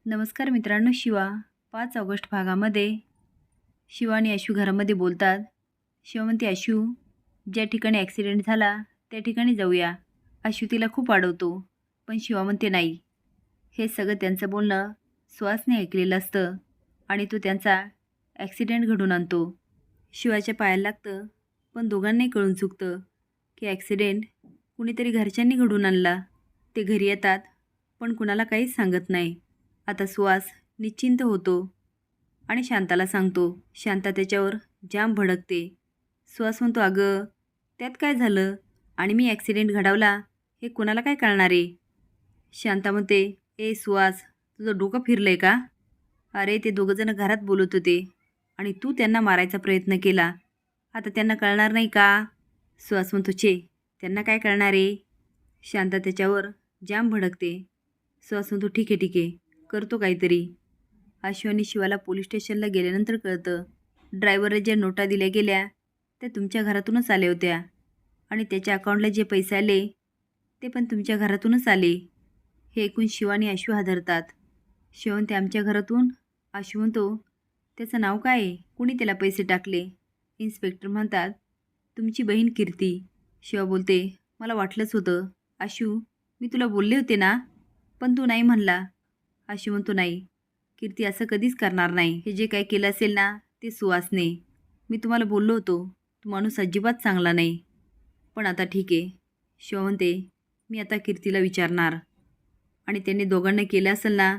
नमस्कार मित्रांनो. 5 ऑगस्ट भागामध्ये शिवा आणि आशू घरामध्ये बोलतात. शिवा म्हणते, आशू, ज्या ठिकाणी ॲक्सिडेंट झाला त्या ठिकाणी जाऊया. आशू तिला खूप अडवतो, पण शिवा म्हणते नाही. हे सगळं त्यांचं बोलणं सुहासने ऐकलेलं असतं आणि तो त्यांचा ॲक्सिडेंट घडवून आणतो. शिवाच्या पायाला लागतं, पण दोघांनाही कळून चुकतं की ॲक्सिडेंट कुणीतरी घरच्यांनी घडवून आणला. ते घरी येतात, पण कुणाला काहीच सांगत नाही. आता सुहास निश्चिंत होतो आणि शांताला सांगतो. शांता त्याच्यावर जाम भडकते. सुहास म्हणतो, अगं त्यात काय झालं, आणि मी ॲक्सिडेंट घडवला हे कोणाला काय कळणार आहे. शांता म्हणते, ए सुहास, तुझं डोकं फिरलं आहे का? अरे ते दोघंजणं घरात बोलत होते आणि तू त्यांना मारायचा प्रयत्न केला. आता त्यांना कळणार नाही का? सुहास म्हणतो, छे, त्यांना काय कळणार आहे. शांता त्याच्यावर जाम भडकते. सुहास म्हणतो, ठीक आहे ठीक आहे, करतो काहीतरी. आशू आणि शिवाला पोलीस स्टेशनला गेल्यानंतर कळतं, ड्रायव्हरला ज्या नोटा दिल्या गेल्या त्या तुमच्या घरातूनच आल्या होत्या आणि त्याच्या अकाउंटला जे पैसे आले ते पण तुमच्या घरातूनच आले. हे ऐकून शिवा आणि आशू हादरतात. शिवा म्हणते, आमच्या घरातून? आशू म्हणतो, त्याचं नाव काय आहे, कुणी त्याला पैसे टाकले? इन्स्पेक्टर म्हणतात, तुमची बहीण कीर्ती. शिवा बोलते, मला वाटलंच होतं. आशू, मी तुला बोलले होते ना, पण तू नाही म्हणला. आशू म्हणतो, नाही, कीर्ती असं कधीच करणार नाही. हे जे काय केलं असेल ना ते सुहासने. मी तुम्हाला बोललो होतो, तो माणूस अजिबात चांगला नाही. पण आता ठीक आहे. शिवा म्हणते, मी आता कीर्तीला विचारणार आणि त्यांनी दोघांना केलं असेल ना,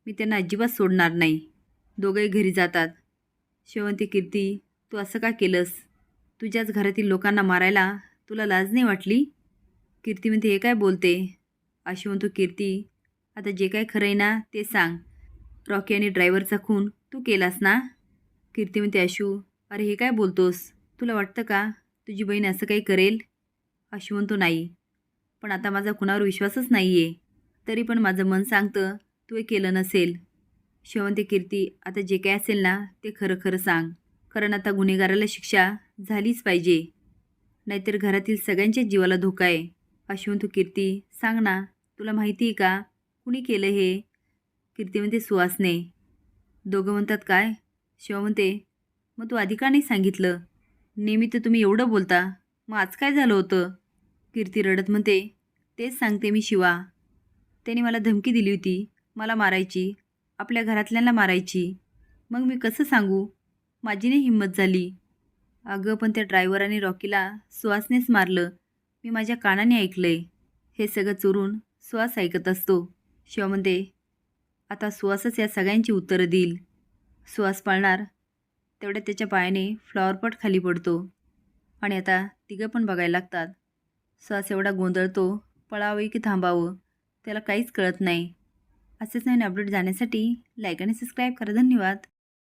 मी त्यांना अजिबात सोडणार नाही. दोघंही घरी जातात. शिवा म्हणते, कीर्ती, तू असं का केलंस? तुझ्याच घरातील लोकांना मारायला तुला लाज नाही वाटली? कीर्ती म्हणते, हे काय बोलते? आशू म्हणतो, कीर्ती, आता जे काय खरं आहे ना ते सांग. रॉकी आणि ड्रायव्हरचा खून तू केलास ना? कीर्ती म्हणते, आशू, अरे हे काय बोलतोस? तुला वाटतं का तुझी बहीण असं काही करेल? आशू म्हणतो, नाही, पण आता माझा कुणावर विश्वासच नाही आहे. तरी पण माझं मन सांगतं तू हे केलं नसेल. शिवा म्हणते, कीर्ती, आता जे काय असेल ना ते खरं खरं सांग, कारण आता गुन्हेगाराला शिक्षा झालीच पाहिजे, नाहीतर घरातील सगळ्यांच्याच जीवाला धोका आहे. आशू म्हणतो, कीर्ती, सांग ना, तुला माहिती आहे का कुणी केलं हे? कीर्ती म्हणते, सुहासने. दोघं म्हणतात, काय? शिवा म्हणते, मग तू आधी का नाही सांगितलं? नेहमी तर तुम्ही एवढं बोलता, मग आज काय झालं होतं? कीर्ती रडत म्हणते, तेच सांगते मी शिवा. त्याने मला धमकी दिली होती, मला मारायची, आपल्या घरातल्यांना मारायची. मग मी कसं सांगू? माझी नाही हिंमत झाली. अगं पण त्या ड्रायव्हर आणि रॉकीला सुहासनेच मारलं, मी माझ्या कानाने ऐकलंय. हे सगळं चोरून सुहास ऐकत असतो. शिवा म्हणते, आता सुहासच या सगळ्यांची उत्तरं देईल. सुहास पळणार तेवढ्या त्याच्या पायाने फ्लॉवरपॉट खाली पडतो आणि आता तिघं पण बघायला लागतात. सुहास एवढा गोंधळतो, पळावं की थांबावं त्याला काहीच कळत नाही. असेच नवीन अपडेट जाण्यासाठी लाईक आणि सबस्क्राईब करा. धन्यवाद.